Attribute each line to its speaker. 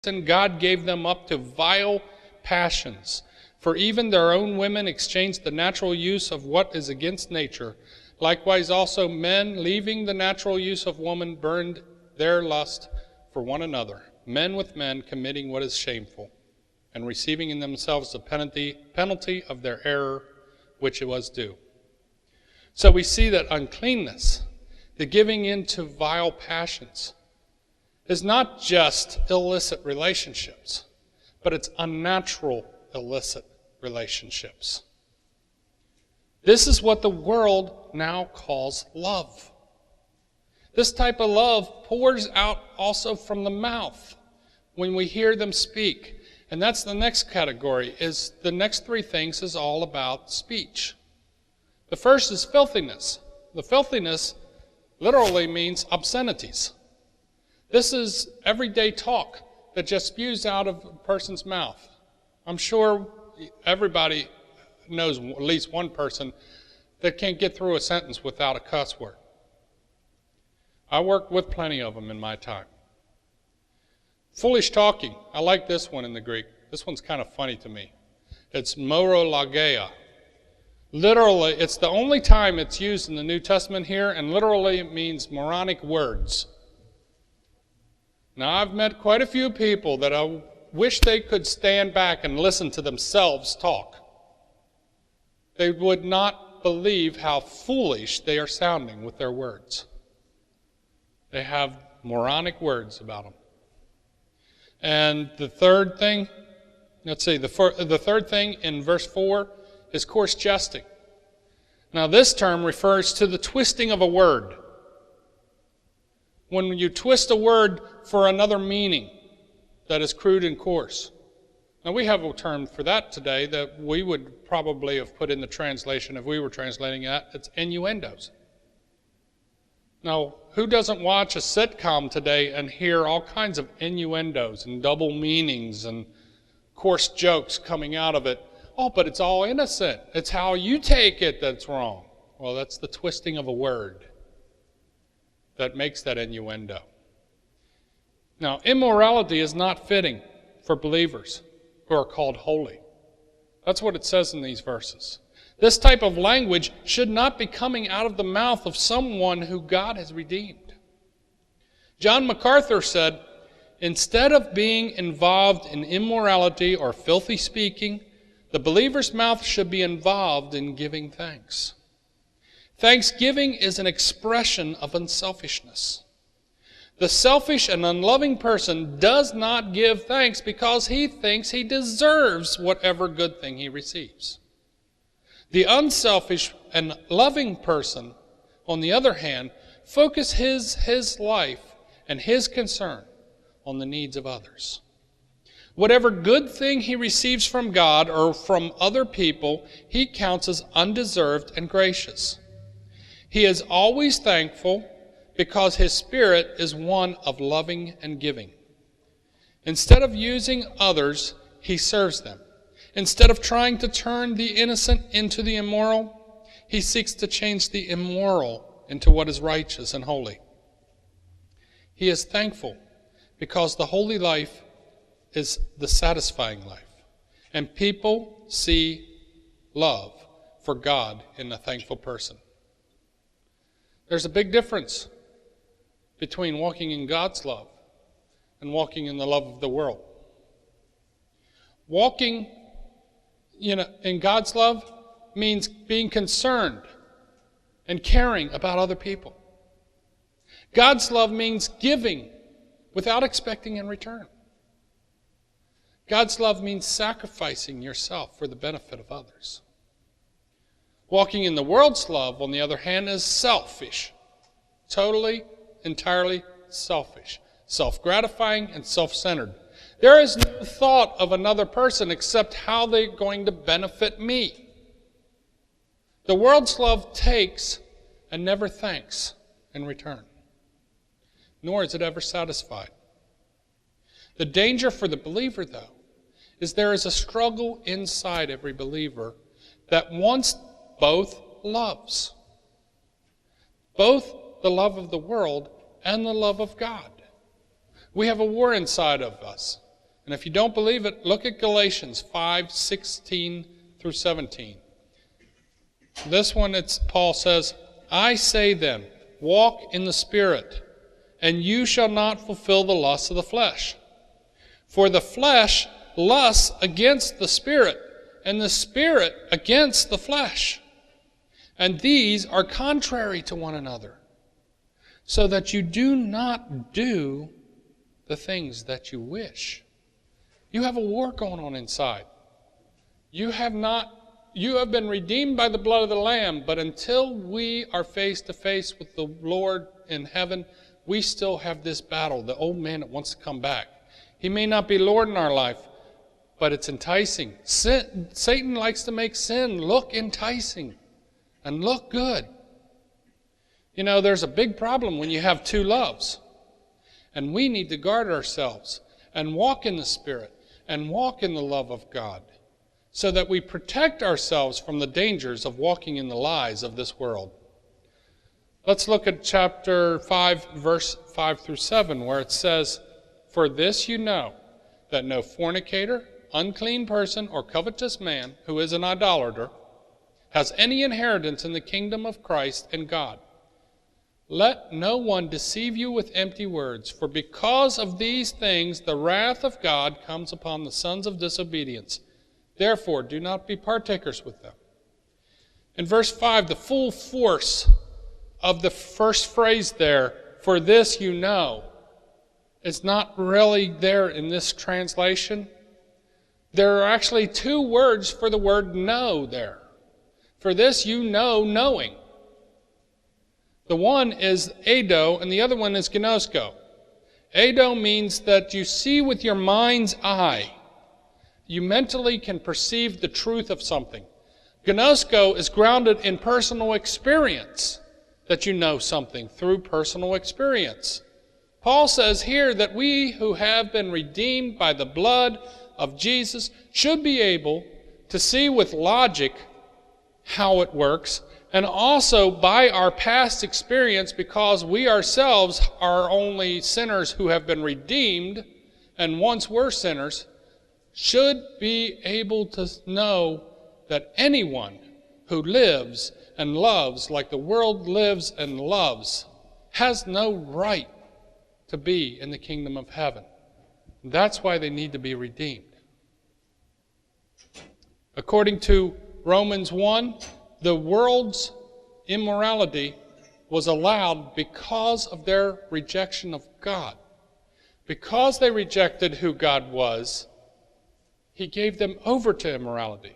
Speaker 1: sin, God gave them up to vile passions. For even their own women exchanged the natural use of what is against nature. Likewise also men, leaving the natural use of woman, burned their lust for one another, men with men committing what is shameful, and receiving in themselves the penalty of their error, which it was due. So we see that uncleanness, the giving in to vile passions, is not just illicit relationships, but it's unnatural illicit relationships. This is what the world now calls love. This type of love pours out also from the mouth when we hear them speak. And that's the next category, is the next three things is all about speech. The first is filthiness. The filthiness literally means obscenities. This is everyday talk that just spews out of a person's mouth. I'm sure everybody knows at least one person that can't get through a sentence without a cuss word. I worked with plenty of them in my time. Foolish talking. I like this one in the Greek. This one's kind of funny to me. It's morolageia. Literally, it's the only time it's used in the New Testament here, and literally it means moronic words. Now, I've met quite a few people that I wish they could stand back and listen to themselves talk. They would not believe how foolish they are sounding with their words. They have moronic words about them. And the third thing, the third thing in verse 4 is coarse jesting. Now, this term refers to the twisting of a word. When you twist a word for another meaning that is crude and coarse. Now, we have a term for that today that we would probably have put in the translation if we were translating that. It's innuendos. Now, who doesn't watch a sitcom today and hear all kinds of innuendos and double meanings and coarse jokes coming out of it? Oh, but it's all innocent. It's how you take it that's wrong. Well, that's the twisting of a word that makes that innuendo. Now, immorality is not fitting for believers who are called holy. That's what it says in these verses. This type of language should not be coming out of the mouth of someone who God has redeemed. John MacArthur said, instead of being involved in immorality or filthy speaking, the believer's mouth should be involved in giving thanks. Thanksgiving is an expression of unselfishness. The selfish and unloving person does not give thanks because he thinks he deserves whatever good thing he receives. The unselfish and loving person, on the other hand, focuses his life and his concern on the needs of others. Whatever good thing he receives from God or from other people, he counts as undeserved and gracious. He is always thankful because his spirit is one of loving and giving. Instead of using others, he serves them. Instead of trying to turn the innocent into the immoral, he seeks to change the immoral into what is righteous and holy. He is thankful because the holy life is the satisfying life, and people see love for God in a thankful person. There's a big difference between walking in God's love and walking in the love of the world. Walking in God's love means being concerned and caring about other people. God's love means giving without expecting in return. God's love means sacrificing yourself for the benefit of others. Walking in the world's love, on the other hand, is selfish. Totally, entirely selfish. Self-gratifying and self-centered. There is no thought of another person except how they're going to benefit me. The world's love takes and never thanks in return. Nor is it ever satisfied. The danger for the believer, though, is there is a struggle inside every believer that wants both loves. Both the love of the world and the love of God. We have a war inside of us. And if you don't believe it, look at Galatians 5:16 through 17. This one, Paul says, I say then, walk in the Spirit, and you shall not fulfill the lusts of the flesh. For the flesh lusts against the Spirit, and the Spirit against the flesh. And these are contrary to one another, so that you do not do the things that you wish. You have a war going on inside. You have been redeemed by the blood of the Lamb, but until we are face to face with the Lord in heaven, we still have this battle, the old man that wants to come back. He may not be Lord in our life, but it's enticing. Satan likes to make sin look enticing and look good. You know, there's a big problem when you have two loves. And we need to guard ourselves and walk in the Spirit and walk in the love of God, so that we protect ourselves from the dangers of walking in the lies of this world. Let's look at chapter 5, verse 5 through 7, where it says, For this you know, that no fornicator, unclean person, or covetous man, who is an idolater, has any inheritance in the kingdom of Christ and God. Let no one deceive you with empty words, for because of these things the wrath of God comes upon the sons of disobedience. Therefore, do not be partakers with them. In verse 5, the full force of the first phrase there, for this you know, is not really there in this translation. There are actually two words for the word know there. For this you know, knowing. The one is edo, and the other one is gnosko. Edo means that you see with your mind's eye. You mentally can perceive the truth of something. Gnosko is grounded in personal experience, that you know something through personal experience. Paul says here that we who have been redeemed by the blood of Jesus should be able to see with logic how it works, and also by our past experience, because we ourselves are only sinners who have been redeemed and once were sinners, should be able to know that anyone who lives and loves like the world lives and loves has no right to be in the kingdom of heaven. That's why they need to be redeemed. According to Romans 1, the world's immorality was allowed because of their rejection of God. Because they rejected who God was, He gave them over to immorality.